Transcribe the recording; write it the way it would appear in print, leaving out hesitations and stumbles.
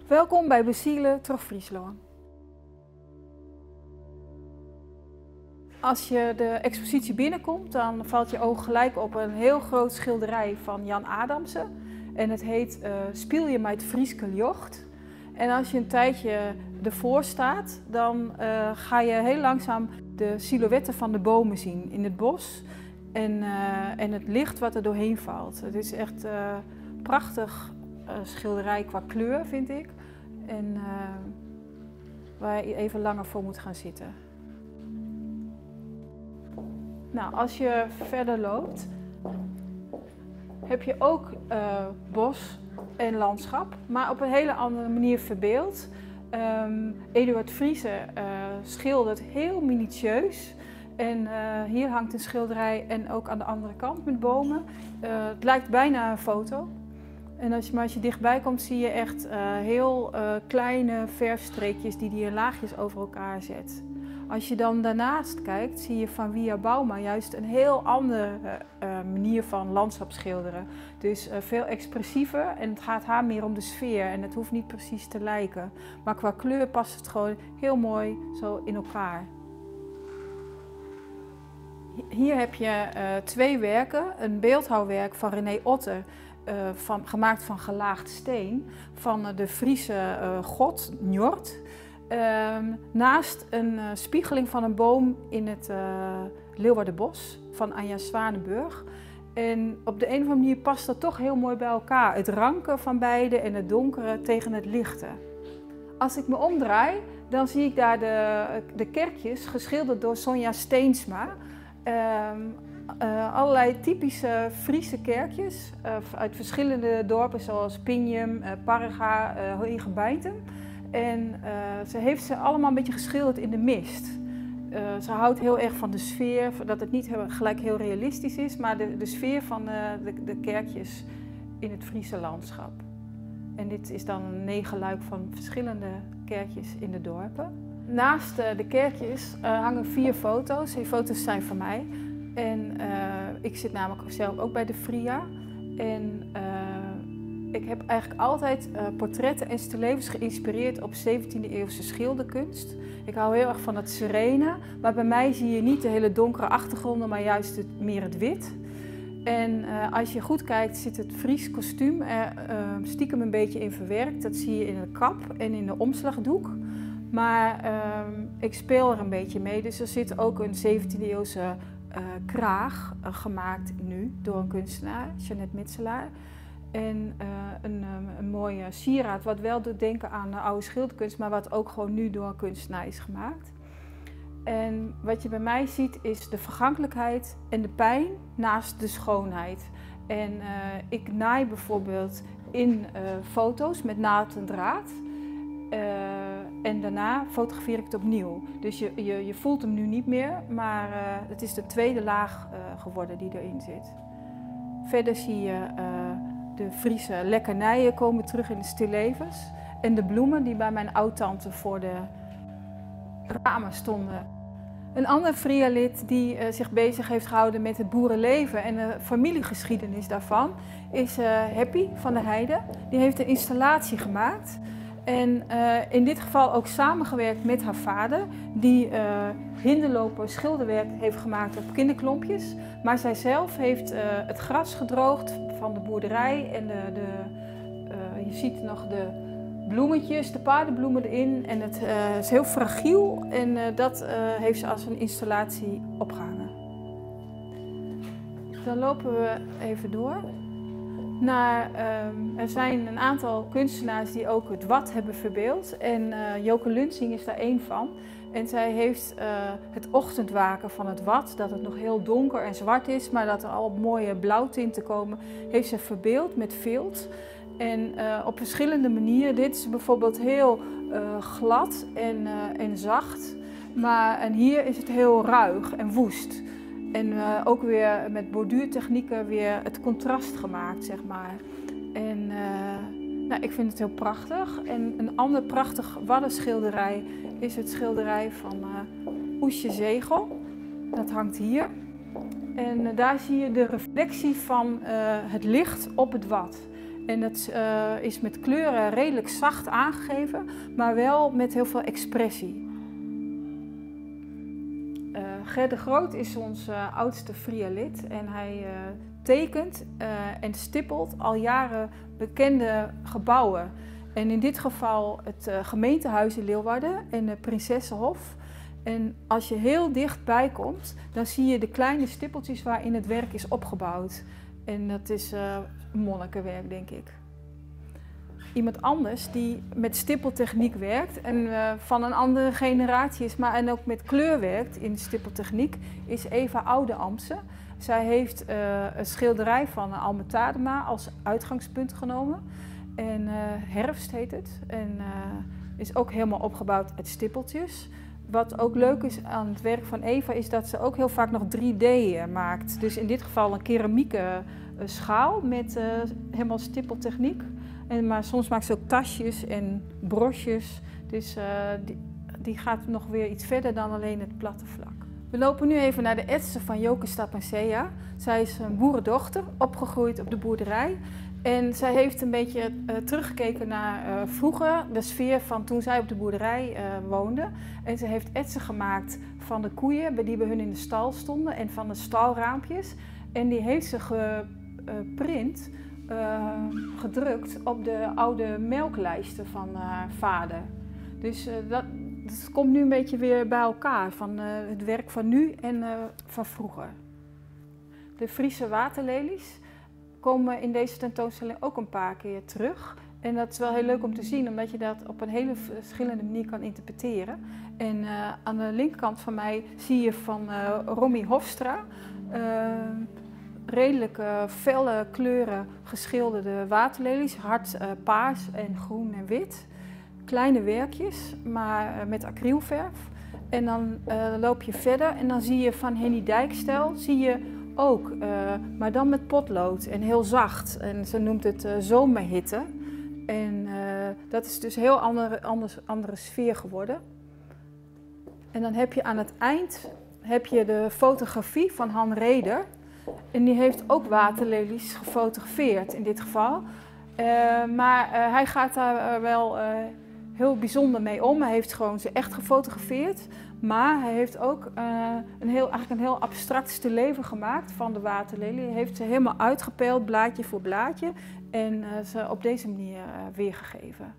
Welkom bij Besielen Terug-Friesland. Als je de expositie binnenkomt, dan valt je oog gelijk op een heel groot schilderij van Jan Adamsen. En het heet Spiel je met Frieske Jocht. En als je een tijdje ervoor staat, dan ga je heel langzaam de silhouetten van de bomen zien in het bos. En het licht wat er doorheen valt. Het is echt prachtig schilderij qua kleur, vind ik. En waar je even langer voor moet gaan zitten. Nou, als je verder loopt, heb je ook bos en landschap, maar op een hele andere manier verbeeld. Eduard Friese schildert heel minutieus. En hier hangt een schilderij en ook aan de andere kant met bomen. Het lijkt bijna een foto. En als je dichtbij komt, zie je echt heel kleine verfstreekjes die hij in laagjes over elkaar zet. Als je dan daarnaast kijkt, zie je van Via Bauma juist een heel andere manier van landschapsschilderen. Dus veel expressiever en het gaat haar meer om de sfeer en het hoeft niet precies te lijken. Maar qua kleur past het gewoon heel mooi zo in elkaar. Hier heb je twee werken. Een beeldhouwwerk van René Otter, gemaakt van gelaagd steen, van de Friese god Njord. Naast een spiegeling van een boom in het Leeuwardenbos van Anja Zwanenburg. En op de een of andere manier past dat toch heel mooi bij elkaar. Het ranke van beide en het donkere tegen het lichte. Als ik me omdraai, dan zie ik daar de kerkjes geschilderd door Sonja Steensma. Allerlei typische Friese kerkjes uit verschillende dorpen zoals Pinjum, Parga, Hegebeintem. En ze heeft ze allemaal een beetje geschilderd in de mist. Ze houdt heel erg van de sfeer, dat het niet gelijk heel realistisch is, maar de sfeer van de kerkjes in het Friese landschap. En dit is dan een negenluik van verschillende kerkjes in de dorpen. Naast de kerkjes hangen 4 foto's. Die foto's zijn van mij. En ik zit namelijk zelf ook bij de FRIA. En ik heb eigenlijk altijd portretten en stillevens geïnspireerd op 17e-eeuwse schilderkunst. Ik hou heel erg van het serene, maar bij mij zie je niet de hele donkere achtergronden, maar juist meer het wit. En als je goed kijkt zit het Fries kostuum er stiekem een beetje in verwerkt. Dat zie je in de kap en in de omslagdoek. Maar ik speel er een beetje mee, dus er zit ook een 17e-eeuwse kraag gemaakt nu door een kunstenaar, Jeannette Mitselaar. En een mooie sieraad wat wel doet denken aan de oude schilderkunst, maar wat ook gewoon nu door een kunstenaar is gemaakt. En wat je bij mij ziet is de vergankelijkheid en de pijn naast de schoonheid. En ik naai bijvoorbeeld in foto's met naald en draad. En daarna fotografeer ik het opnieuw. Dus je voelt hem nu niet meer, maar het is de tweede laag geworden die erin zit. Verder zie je de Friese lekkernijen komen terug in de stillevens. En de bloemen die bij mijn oudtante voor de ramen stonden. Een ander FRIA-lid die zich bezig heeft gehouden met het boerenleven en de familiegeschiedenis daarvan is Happy van der Heijden. Die heeft een installatie gemaakt. En in dit geval ook samengewerkt met haar vader, die hinderlopen schilderwerk heeft gemaakt op kinderklompjes. Maar zij zelf heeft het gras gedroogd van de boerderij en je ziet nog de bloemetjes, de paardenbloemen erin. En het is heel fragiel en dat heeft ze als een installatie opgehangen. Dan lopen we even door. Er zijn een aantal kunstenaars die ook het Wad hebben verbeeld en Joke Lunsing is daar één van. En zij heeft het ochtendwaken van het Wad, dat het nog heel donker en zwart is, maar dat er al mooie blauwtinten komen, heeft ze verbeeld met vilt. En op verschillende manieren. Dit is bijvoorbeeld heel glad en zacht, en hier is het heel ruig en woest. En ook weer met borduurtechnieken weer het contrast gemaakt, zeg maar. En nou, ik vind het heel prachtig. En een ander prachtig waddenschilderij is het schilderij van Oesje Zegel. Dat hangt hier. En daar zie je de reflectie van het licht op het wad. En dat is met kleuren redelijk zacht aangegeven, maar wel met heel veel expressie. Ger de Groot is ons oudste Fria-lid en hij tekent en stippelt al jaren bekende gebouwen. En in dit geval het gemeentehuis in Leeuwarden en de Prinsessenhof. En als je heel dichtbij komt, dan zie je de kleine stippeltjes waarin het werk is opgebouwd. En dat is monnikenwerk, denk ik. Iemand anders die met stippeltechniek werkt en van een andere generatie is, maar en ook met kleur werkt in stippeltechniek, is Eva Oude-Amse. Zij heeft een schilderij van Alme Tadema als uitgangspunt genomen. En Herfst heet het. En is ook helemaal opgebouwd uit stippeltjes. Wat ook leuk is aan het werk van Eva is dat ze ook heel vaak nog 3D maakt. Dus in dit geval een keramieke schaal met helemaal stippeltechniek. Maar soms maakt ze ook tasjes en brosjes. Dus die gaat nog weer iets verder dan alleen het platte vlak. We lopen nu even naar de etsen van Joke Stapancea. Zij is een boerendochter, opgegroeid op de boerderij. En zij heeft een beetje teruggekeken naar vroeger, de sfeer van toen zij op de boerderij woonde. En ze heeft etsen gemaakt van de koeien die bij hun in de stal stonden en van de stalraampjes. En die heeft ze geprint, gedrukt op de oude melklijsten van haar vader. Dus dat komt nu een beetje weer bij elkaar, van het werk van nu en van vroeger. De Friese waterlelies komen in deze tentoonstelling ook een paar keer terug. En dat is wel heel leuk om te zien, omdat je dat op een hele verschillende manier kan interpreteren. En aan de linkerkant van mij zie je van Romy Hofstra redelijk felle kleuren geschilderde waterlelies, hard paars en groen en wit. Kleine werkjes, maar met acrylverf. En dan loop je verder en dan zie je van Henny Dijkstel zie je ook, maar dan met potlood en heel zacht. En ze noemt het zomerhitte. En dat is dus een heel andere sfeer geworden. En dan heb je aan het eind de fotografie van Han Reder. En die heeft ook waterlelies gefotografeerd in dit geval. Maar hij gaat daar wel heel bijzonder mee om. Hij heeft gewoon ze echt gefotografeerd. Maar hij heeft ook eigenlijk een heel abstract stilleven gemaakt van de waterlelie. Hij heeft ze helemaal uitgepeild, blaadje voor blaadje. En ze op deze manier weergegeven.